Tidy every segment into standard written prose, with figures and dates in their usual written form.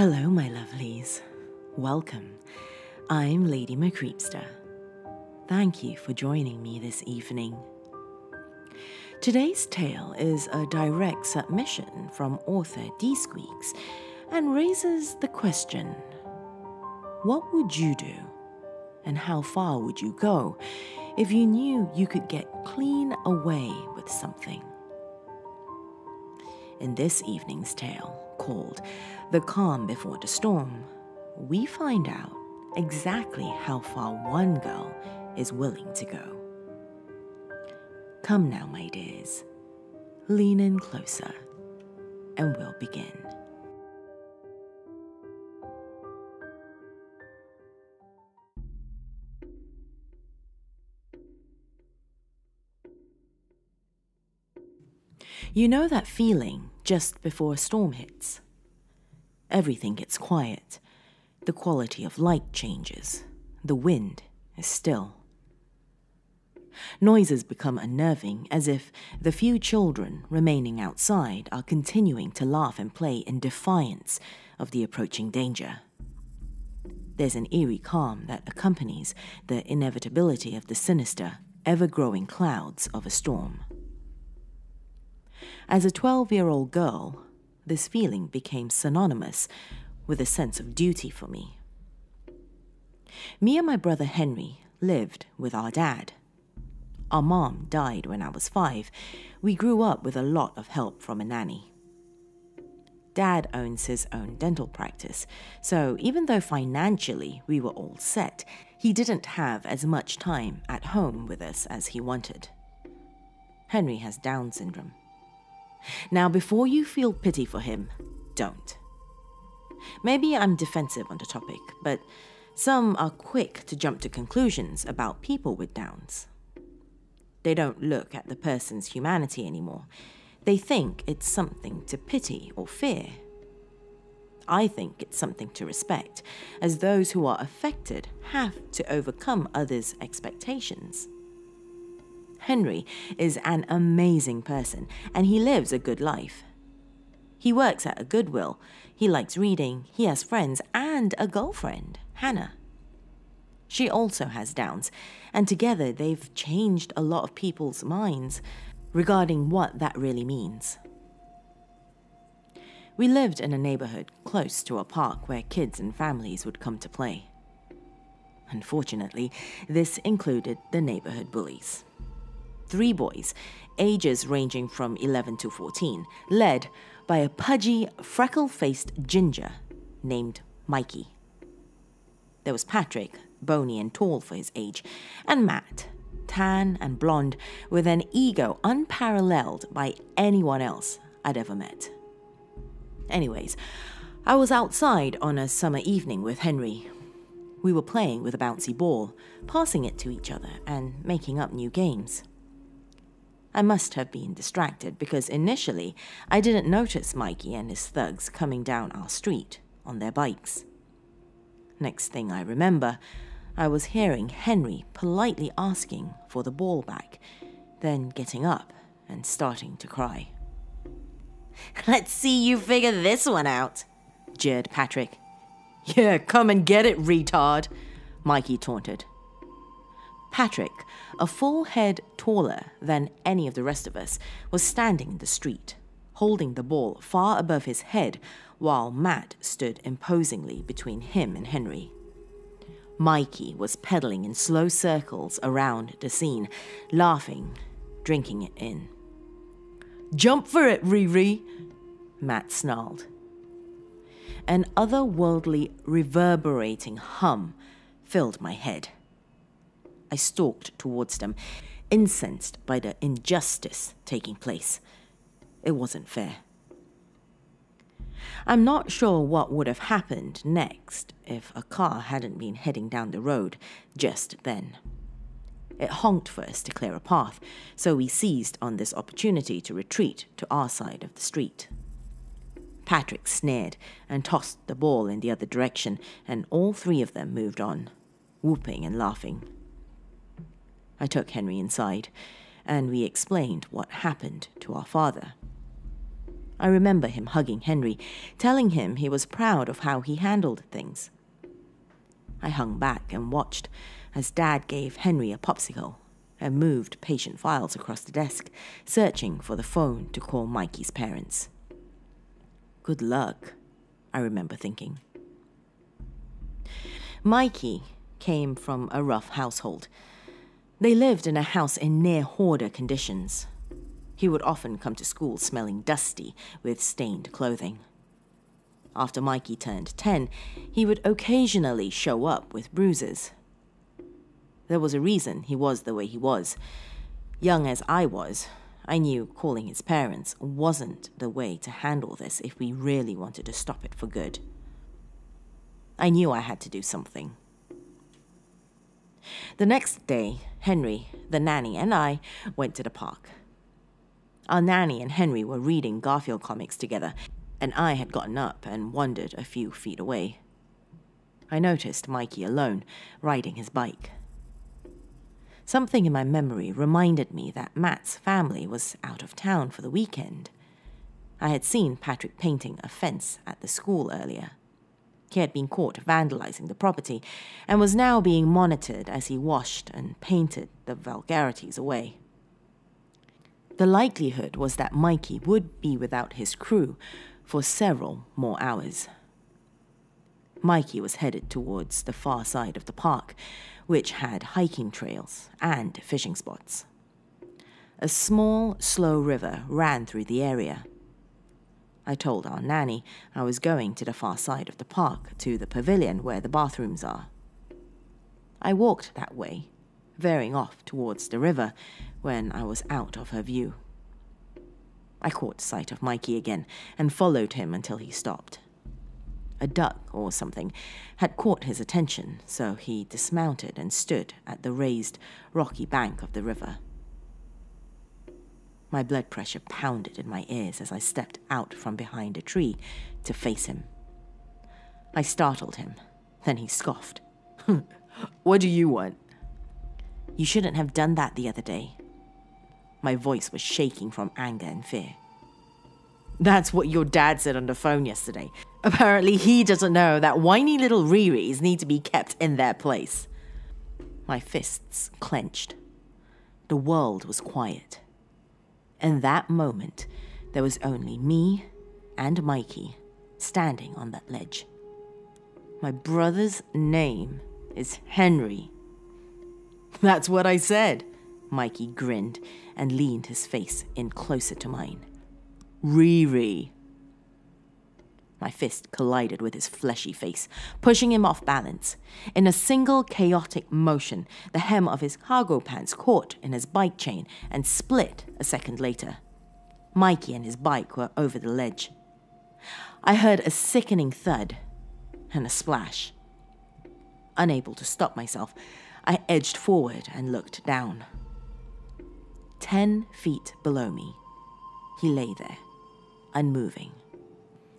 Hello, my lovelies. Welcome. I'm Lady Creepypasta. Thank you for joining me this evening. Today's tale is a direct submission from author Dsqueaks and raises the question, what would you do and how far would you go if you knew you could get clean away with something? In this evening's tale, called The Calm Before the Storm, we find out exactly how far one girl is willing to go. Come now, my dears, lean in closer and we'll begin. You know that feeling just before a storm hits? Everything gets quiet. The quality of light changes. The wind is still. Noises become unnerving, as if the few children remaining outside are continuing to laugh and play in defiance of the approaching danger. There's an eerie calm that accompanies the inevitability of the sinister, ever-growing clouds of a storm. As a 12-year-old girl, this feeling became synonymous with a sense of duty for me. Me and my brother Henry lived with our dad. Our mom died when I was 5. We grew up with a lot of help from a nanny. Dad owns his own dental practice, so even though financially we were all set, he didn't have as much time at home with us as he wanted. Henry has Down syndrome. Now, before you feel pity for him, don't. Maybe I'm defensive on the topic, but some are quick to jump to conclusions about people with Downs. They don't look at the person's humanity anymore. They think it's something to pity or fear. I think it's something to respect, as those who are affected have to overcome others' expectations. Henry is an amazing person, and he lives a good life. He works at a Goodwill, he likes reading, he has friends, and a girlfriend, Hannah. She also has Downs, and together they've changed a lot of people's minds regarding what that really means. We lived in a neighborhood close to a park where kids and families would come to play. Unfortunately, this included the neighborhood bullies. 3 boys, ages ranging from 11 to 14, led by a pudgy, freckle-faced ginger named Mikey. There was Patrick, bony and tall for his age, and Matt, tan and blonde, with an ego unparalleled by anyone else I'd ever met. Anyways, I was outside on a summer evening with Henry. We were playing with a bouncy ball, passing it to each other and making up new games. I must have been distracted because initially I didn't notice Mikey and his thugs coming down our street on their bikes. Next thing I remember, I was hearing Henry politely asking for the ball back, then getting up and starting to cry. "Let's see you figure this one out," jeered Patrick. "Yeah, come and get it, retard," Mikey taunted. Patrick, a full head taller than any of the rest of us, was standing in the street, holding the ball far above his head while Matt stood imposingly between him and Henry. Mikey was pedaling in slow circles around the scene, laughing, drinking it in. "Jump for it, Riri," Matt snarled. An otherworldly, reverberating hum filled my head. I stalked towards them, incensed by the injustice taking place. It wasn't fair. I'm not sure what would have happened next if a car hadn't been heading down the road just then. It honked for us to clear a path, so we seized on this opportunity to retreat to our side of the street. Patrick sneered and tossed the ball in the other direction, and all 3 of them moved on, whooping and laughing. I took Henry inside, and we explained what happened to our father. I remember him hugging Henry, telling him he was proud of how he handled things. I hung back and watched as Dad gave Henry a popsicle and moved patient files across the desk, searching for the phone to call Mikey's parents. Good luck, I remember thinking. Mikey came from a rough household. They lived in a house in near-hoarder conditions. He would often come to school smelling dusty with stained clothing. After Mikey turned 10, he would occasionally show up with bruises. There was a reason he was the way he was. Young as I was, I knew calling his parents wasn't the way to handle this if we really wanted to stop it for good. I knew I had to do something. The next day, Henry, the nanny, and I went to the park. Our nanny and Henry were reading Garfield comics together, and I had gotten up and wandered a few feet away. I noticed Mikey alone, riding his bike. Something in my memory reminded me that Matt's family was out of town for the weekend. I had seen Patrick painting a fence at the school earlier. He had been caught vandalizing the property and was now being monitored as he washed and painted the vulgarities away. The likelihood was that Mikey would be without his crew for several more hours. Mikey was headed towards the far side of the park, which had hiking trails and fishing spots. A small, slow river ran through the area. I told our nanny I was going to the far side of the park, to the pavilion where the bathrooms are. I walked that way, veering off towards the river when I was out of her view. I caught sight of Mikey again and followed him until he stopped. A duck or something had caught his attention, so he dismounted and stood at the raised, rocky bank of the river. My blood pressure pounded in my ears as I stepped out from behind a tree to face him. I startled him, then he scoffed. "What do you want?" "You shouldn't have done that the other day." My voice was shaking from anger and fear. "That's what your dad said on the phone yesterday. Apparently he doesn't know that whiny little Riris need to be kept in their place." My fists clenched. The world was quiet. In that moment, there was only me and Mikey standing on that ledge. "My brother's name is Henry." "That's what I said." Mikey grinned and leaned his face in closer to mine. "Riri." My fist collided with his fleshy face, pushing him off balance. In a single chaotic motion, the hem of his cargo pants caught in his bike chain and split a second later. Mikey and his bike were over the ledge. I heard a sickening thud and a splash. Unable to stop myself, I edged forward and looked down. 10 feet below me, he lay there, unmoving.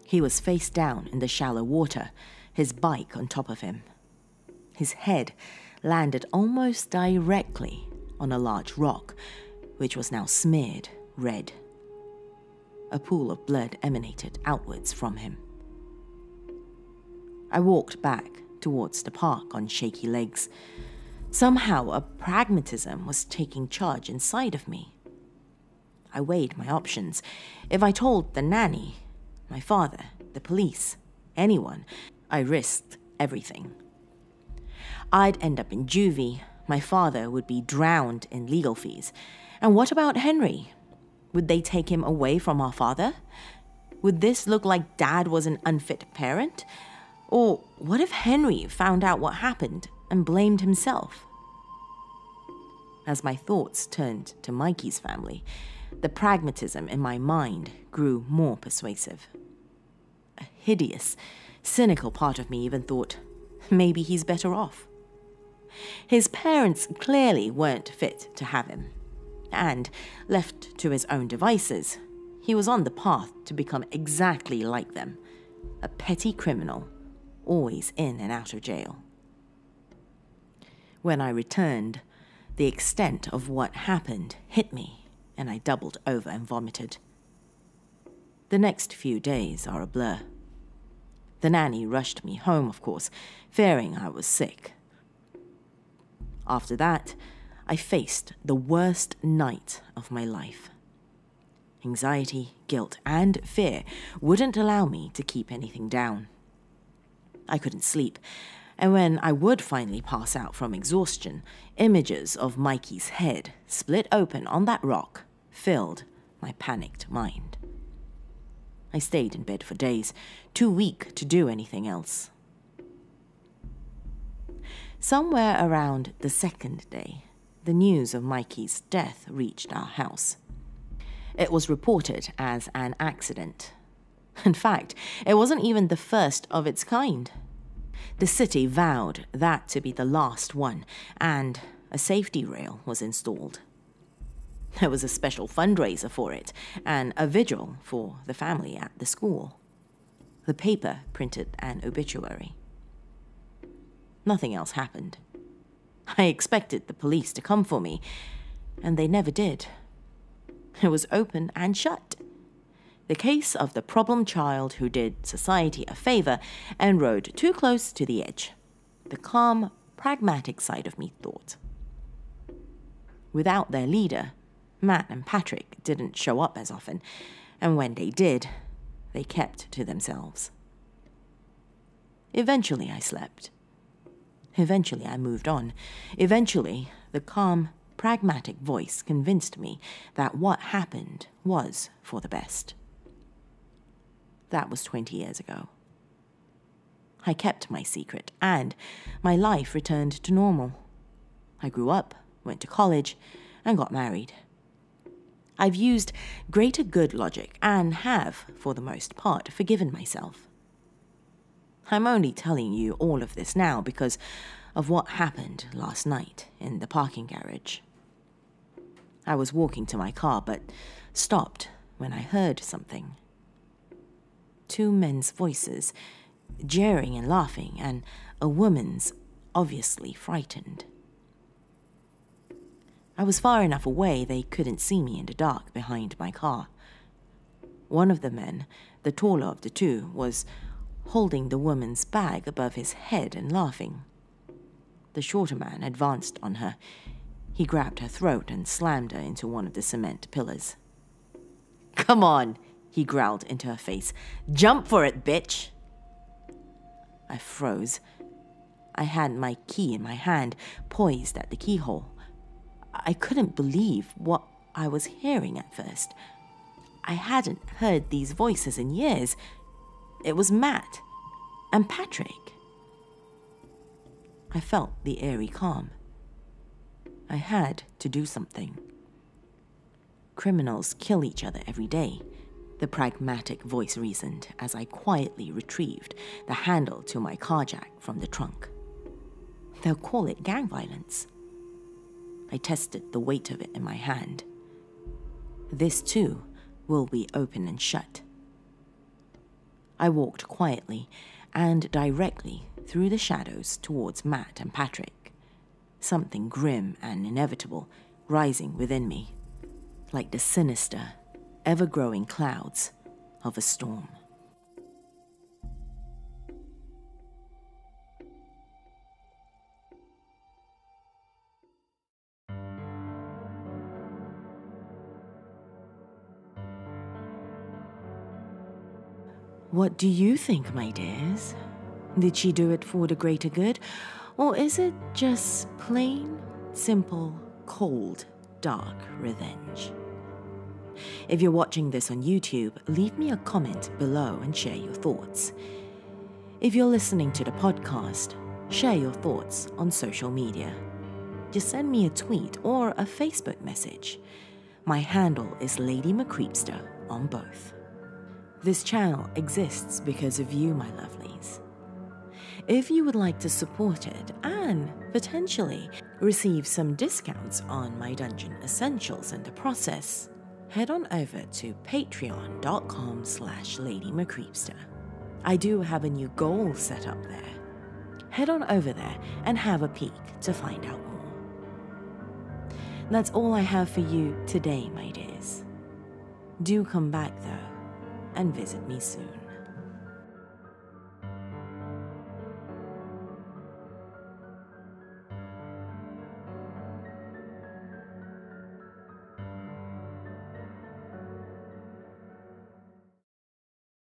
He was face down in the shallow water, his bike on top of him. His head landed almost directly on a large rock, which was now smeared red. A pool of blood emanated outwards from him. I walked back towards the park on shaky legs. Somehow a pragmatism was taking charge inside of me. I weighed my options. If I told the nanny, my father, the police, anyone, I risked everything. I'd end up in juvie, my father would be drowned in legal fees. And what about Henry? Would they take him away from our father? Would this look like Dad was an unfit parent? Or what if Henry found out what happened and blamed himself? As my thoughts turned to Mikey's family, the pragmatism in my mind grew more persuasive. A hideous, cynical part of me even thought, maybe he's better off. His parents clearly weren't fit to have him, and, left to his own devices, he was on the path to become exactly like them, a petty criminal, always in and out of jail. When I returned, the extent of what happened hit me, and I doubled over and vomited. The next few days are a blur. The nanny rushed me home, of course, fearing I was sick. After that, I faced the worst night of my life. Anxiety, guilt, and fear wouldn't allow me to keep anything down. I couldn't sleep, and when I would finally pass out from exhaustion, images of Mikey's head split open on that rock filled my panicked mind. I stayed in bed for days, too weak to do anything else. Somewhere around the second day, the news of Mikey's death reached our house. It was reported as an accident. In fact, it wasn't even the first of its kind. The city vowed that to be the last one, and a safety rail was installed. There was a special fundraiser for it, and a vigil for the family at the school. The paper printed an obituary. Nothing else happened. I expected the police to come for me, and they never did. It was open and shut. The case of the problem child who did society a favor and rode too close to the edge. The calm, pragmatic side of me thought. Without their leader, Matt and Patrick didn't show up as often, and when they did, they kept to themselves. Eventually I slept. Eventually I moved on. Eventually, the calm, pragmatic voice convinced me that what happened was for the best. That was 20 years ago. I kept my secret, and my life returned to normal. I grew up, went to college, and got married. I've used greater good logic and have, for the most part, forgiven myself. I'm only telling you all of this now because of what happened last night in the parking garage. I was walking to my car, but stopped when I heard something. Two men's voices, jeering and laughing, and a woman's obviously frightened. I was far enough away they couldn't see me in the dark behind my car. One of the men, the taller of the two, was holding the woman's bag above his head and laughing. The shorter man advanced on her. He grabbed her throat and slammed her into one of the cement pillars. "Come on," he growled into her face. "Jump for it, bitch!" I froze. I had my key in my hand, poised at the keyhole. I couldn't believe what I was hearing at first. I hadn't heard these voices in years. It was Matt and Patrick. I felt the eerie calm. I had to do something. Criminals kill each other every day, the pragmatic voice reasoned as I quietly retrieved the handle to my car jack from the trunk. They'll call it gang violence. I tested the weight of it in my hand. This too will be open and shut. I walked quietly and directly through the shadows towards Matt and Patrick, something grim and inevitable rising within me, like the sinister, ever-growing clouds of a storm. What do you think, my dears? Did she do it for the greater good? Or is it just plain, simple, cold, dark revenge? If you're watching this on YouTube, leave me a comment below and share your thoughts. If you're listening to the podcast, share your thoughts on social media. Just send me a tweet or a Facebook message. My handle is Lady Creepypasta on both. This channel exists because of you, my lovelies. If you would like to support it and potentially receive some discounts on my dungeon essentials in the process, head on over to patreon.com/LadyMcCreepypasta. I do have a new goal set up there. Head on over there and have a peek to find out more. That's all I have for you today, my dears. Do come back though. and visit me soon.